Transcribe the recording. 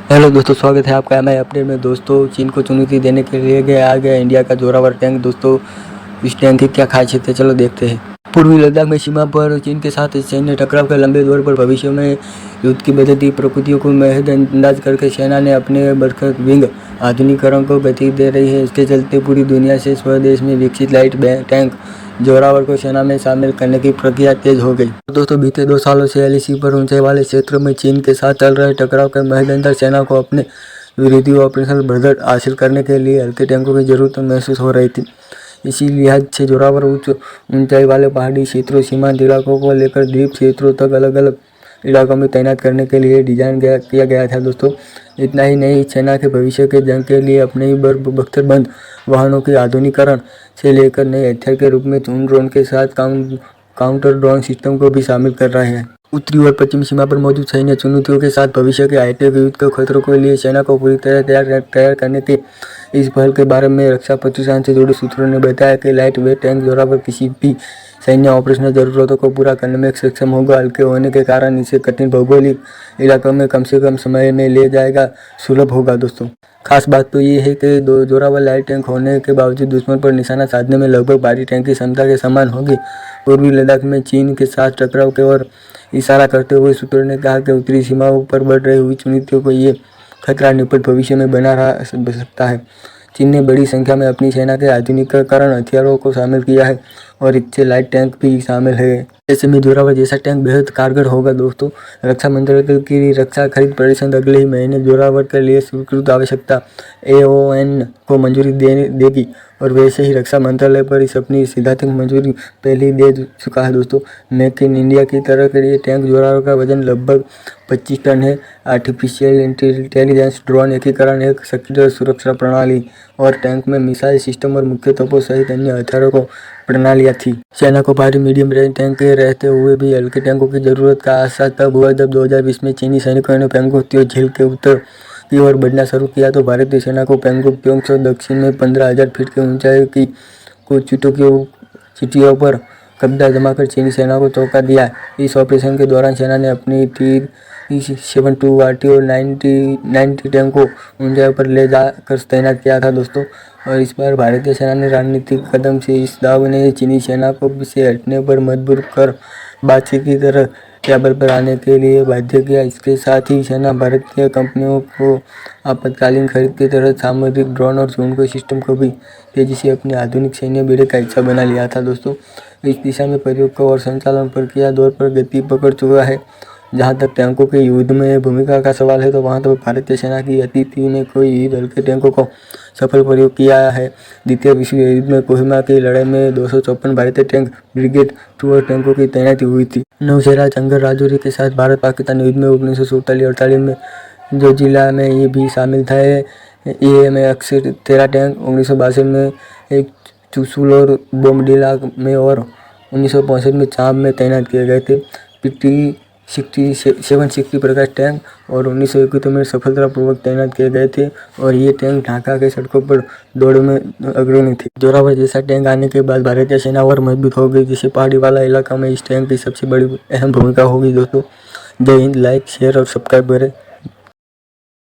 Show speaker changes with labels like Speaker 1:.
Speaker 1: Hello दोस्तों, स्वागत है आपका मैं अपडेट में। दोस्तों, चीन को चुनौती देने के लिए आ गया इंडिया का जोरावर टैंक। दोस्तों, इस टैंक की क्या खासियत है, चलो देखते हैं। पूर्वी लद्दाख में सीमा पर चीन के साथ सैन्य टकराव के लंबे दौर पर भविष्य में युद्ध की बदलती प्रकृतियों को नजरअंदाज करके सेना ने अपने बरखत विंग आधुनिकीकरण को गति दे रही है। इसके चलते पूरी दुनिया से स्वदेश में विकसित लाइट टैंक जोरावर को सेना में शामिल करने की प्रक्रिया तेज हो गई। दोस्तों, बीते 2 सालों से एलएसी पर ऊंचाई वाले क्षेत्रों में चीन के साथ चल रहे टकराव के मद्देनजर सेना को अपने विरोधी ऑपरेशनल बढ़त हासिल करने के लिए हल्के टैंकों की जरूरत महसूस हो रही थी। इसी लिहाज से जोरावर उच्च ऊंचाई वाले पहाड़ी क्षेत्रों, सीमांत इलाकों को लेकर द्वीप क्षेत्रों तक अलग अलग इलाकों में तैनात करने के लिए डिजाइन किया गया था। दोस्तों, इतना ही नहीं, सेना के भविष्य के जंग के लिए अपने ही बख्तरबंद वाहनों के आधुनिकीकरण से लेकर नए हथियार के रूप में ड्रोन के साथ काउंटर ड्रोन सिस्टम को भी शामिल कर रहे हैं। उत्तरी और पश्चिमी सीमा पर मौजूद सैन्य चुनौतियों के साथ भविष्य के हाईटेक युद्ध के खतरों के लिए सेना को पूरी तरह तैयार करने के इस पहल के बारे में रक्षा प्रतिष्ठान से जुड़े सूत्रों ने बताया कि लाइट वेट टैंक जोरावर किसी भी सैन्य ऑपरेशनल जरूरतों को पूरा करने में सक्षम होगा। हल्के होने के कारण इसे कठिन भौगोलिक इलाकों में कम से कम समय में ले जाएगा सुलभ होगा। दोस्तों, खास बात तो ये है कि जोरावर लाइट टैंक होने के बावजूद दुश्मन पर निशाना साधने में लगभग भारी टैंक की क्षमता के समान होगी। पूर्वी लद्दाख में चीन के साथ टकराव की ओर इशारा करते हुए सूत्रों ने कहा कि उत्तरी सीमाओं पर बढ़ रही हुई चुनौतियों को ये खतरा निपट भविष्य में बना रह सकता है। चीन ने बड़ी संख्या में अपनी सेना के आधुनिकीकरण हथियारों को शामिल किया है और इससे लाइट टैंक भी शामिल है। ऐसे में जोरावर जैसा टैंक बेहद कारगर होगा। दोस्तों, रक्षा मंत्रालय की रक्षा खरीद परिषद अगले ही महीने जोरावर के लिए स्वीकृत आवश्यकता AON को मंजूरी देगी और वैसे ही रक्षा मंत्रालय पर इस अपनी सैद्धांतिक मंजूरी पहले ही दे चुका है। दोस्तों, मेक इन इंडिया की तरह के लिए टैंक जोरावर का वजन लगभग 25 टन है। आर्टिफिशियल इंटेलिजेंस, ड्रोन एकीकरण, एक सक्रिय सुरक्षा प्रणाली और टैंक में मिसाइल सिस्टम और मुख्य तोपों सहित अन्य हथियारों को प्रणालियाँ थी। सेना को भारी मीडियम रेंज टैंक के रहते हुए भी हल्के टैंकों की जरूरत का एहसास तब हुआ जब 2020 में चीनी सैनिकों ने पेंगोंग झील के उत्तर की ओर बढ़ना शुरू किया तो भारतीय सेना को पेंगोंग से दक्षिण में 15,000 फीट की ऊंचाई की कुछ चोटियों पर कब्जा जमाकर चीनी सेना को चौंका दिया। इस ऑपरेशन के दौरान सेना ने अपनी तीर 72 RT और 90 टैंक को ऊंचाई पर ले जाकर तैनात किया था। दोस्तों, और इस बार भारतीय सेना ने रणनीतिक कदम से इस दाव ने चीनी सेना को से हटने पर मजबूर कर बातचीत की तरह टेबल पर आने के लिए बाध्य किया। इसके साथ ही सेना भारतीय कंपनियों को आपातकालीन खरीद के तहत सामरिक ड्रोन और झुंड सिस्टम को भी तेजी से अपने आधुनिक सैन्य बेड़े का हिस्सा बना लिया था। दोस्तों, इस दिशा में प्रयोग और संचालन प्रक्रिया दौर पर गति पकड़ चुका है। जहां तक टैंकों के युद्ध में भूमिका का सवाल है तो वहां तो भारतीय सेना की अतिथि ने कोई हल्के टैंकों को सफल प्रयोग किया है। द्वितीय विश्व युद्ध में कोहिमा की लड़ाई में 254 भारतीय टैंक ब्रिगेड 2 और टैंकों की तैनाती हुई थी। नौशेरा जंगर राजौरी के साथ भारत पाकिस्तान युद्ध में 1947-48 में जो जिला में ये भी शामिल था। ये में अक्सर 13 टैंक 1962 में एक चुशुल और बोमडिला में और 1965 में चांप में तैनात किए गए थे। PT 760 प्रकाश टैंक और 1971 में सफलतापूर्वक तैनात किए गए थे और ये टैंक ढाका के सड़कों पर दौड़ में अग्रणी थे। जोरावर जैसा टैंक आने के बाद भारतीय सेना और मजबूत हो गई, जिससे पहाड़ी वाला इलाका में इस टैंक की सबसे बड़ी अहम भूमिका होगी। दोस्तों, जय हिंद। लाइक, शेयर और सब्सक्राइब करें।